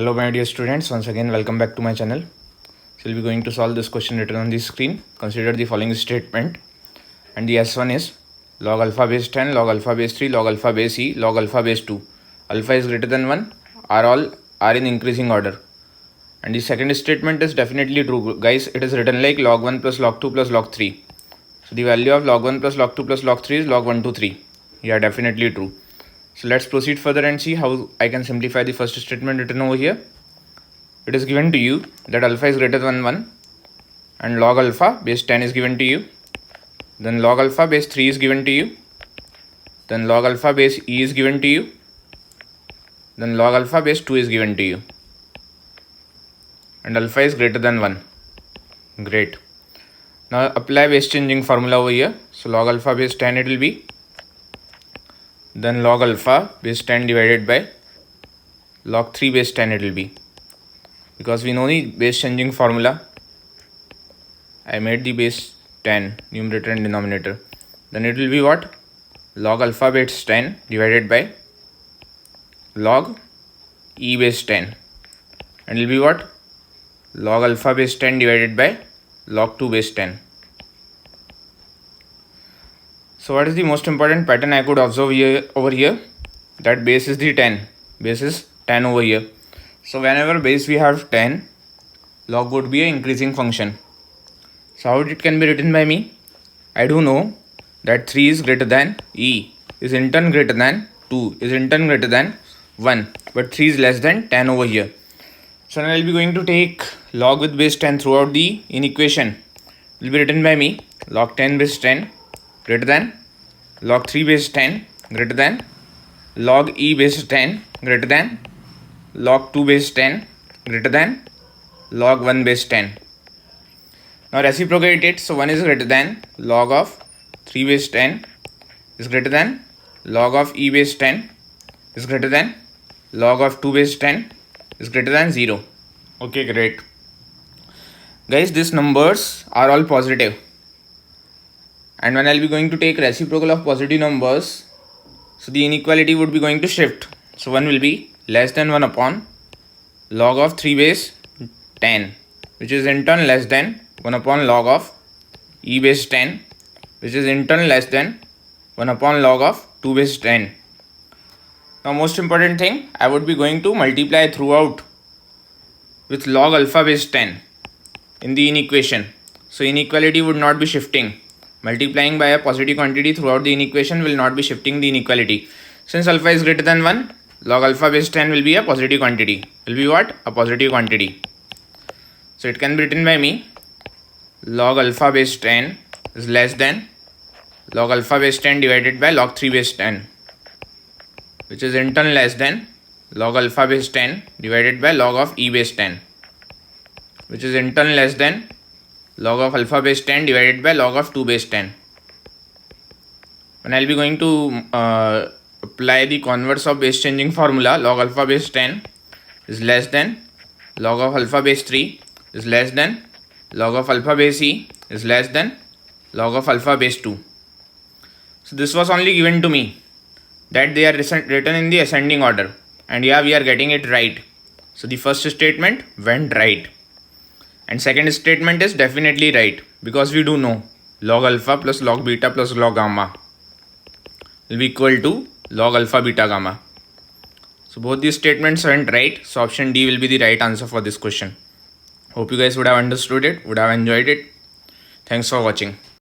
Hello my dear students, once again welcome back to my channel. So we'll be going to solve this question written on the screen. Consider the following statement, and the S1 is log alpha base 10, log alpha base 3, log alpha base e, log alpha base 2. Alpha is greater than 1, are in increasing order. And the second statement is definitely true. Guys, it is written like log 1 plus log 2 plus log 3. So the value of log 1 plus log 2 plus log 3 is log 1 to 3. Yeah, definitely true. So let's proceed further and see how I can simplify the first statement written over here. It is given to you that alpha is greater than 1 and log alpha base 10 is given to you. Then log alpha base 3 is given to you. Then log alpha base e is given to you. Then log alpha base 2 is given to you. And alpha is greater than 1. Great. Now apply base changing formula over here. So log alpha base 10 it will be. Then log alpha base 10 divided by log 3 base 10 it will be. Because we know the base changing formula, I made the base 10 numerator and denominator. Then it will be what? Log alpha base 10 divided by log e base 10. And it will be what? Log alpha base 10 divided by log 2 base 10. So what is the most important pattern I could observe here over here? That base is the 10. Base is 10 over here. So whenever base we have 10, log would be an increasing function. So how it can be written by me? I do know that 3 is greater than e, is in turn greater than 2, is in turn greater than 1. But 3 is less than 10 over here. So now I will be going to take log with base 10 throughout the equation. It will be written by me log 10 base 10 greater than log 3 base 10 greater than log e base 10 greater than log 2 base 10 greater than log 1 base 10. Now reciprocate it. So 1 is greater than log of 3 base 10 is greater than log of e base 10 is greater than log of 2 base 10 is greater than 0. Okay, great. Guys, these numbers are all positive. And when I'll be going to take reciprocal of positive numbers, so the inequality would be going to shift. So 1 will be less than 1 upon log of 3 base 10, which is in turn less than 1 upon log of e base 10, which is in turn less than 1 upon log of 2 base 10. Now most important thing, I would be going to multiply throughout with log alpha base 10 in the inequation. So inequality would not be shifting. Multiplying by a positive quantity throughout the inequation will not be shifting the inequality. Since alpha is greater than 1, log alpha base 10 will be a positive quantity. Will be what? A positive quantity. So it can be written by me log alpha base 10 is less than log alpha base 10 divided by log 3 base 10, which is in turn less than log alpha base 10 divided by log of e base 10, which is in turn less than log of alpha base 10 divided by log of 2 base 10. When I'll be going to apply the converse of base changing formula, log alpha base 10 is less than log of alpha base 3 is less than log of alpha base e is less than log of alpha base 2. So this was only given to me that they are written in the ascending order, and yeah, we are getting it right. So the first statement went right. And second statement is definitely right, because we do know log alpha plus log beta plus log gamma will be equal to log alpha beta gamma. So both these statements went right. So option D will be the right answer for this question. Hope you guys would have understood it, would have enjoyed it. Thanks for watching.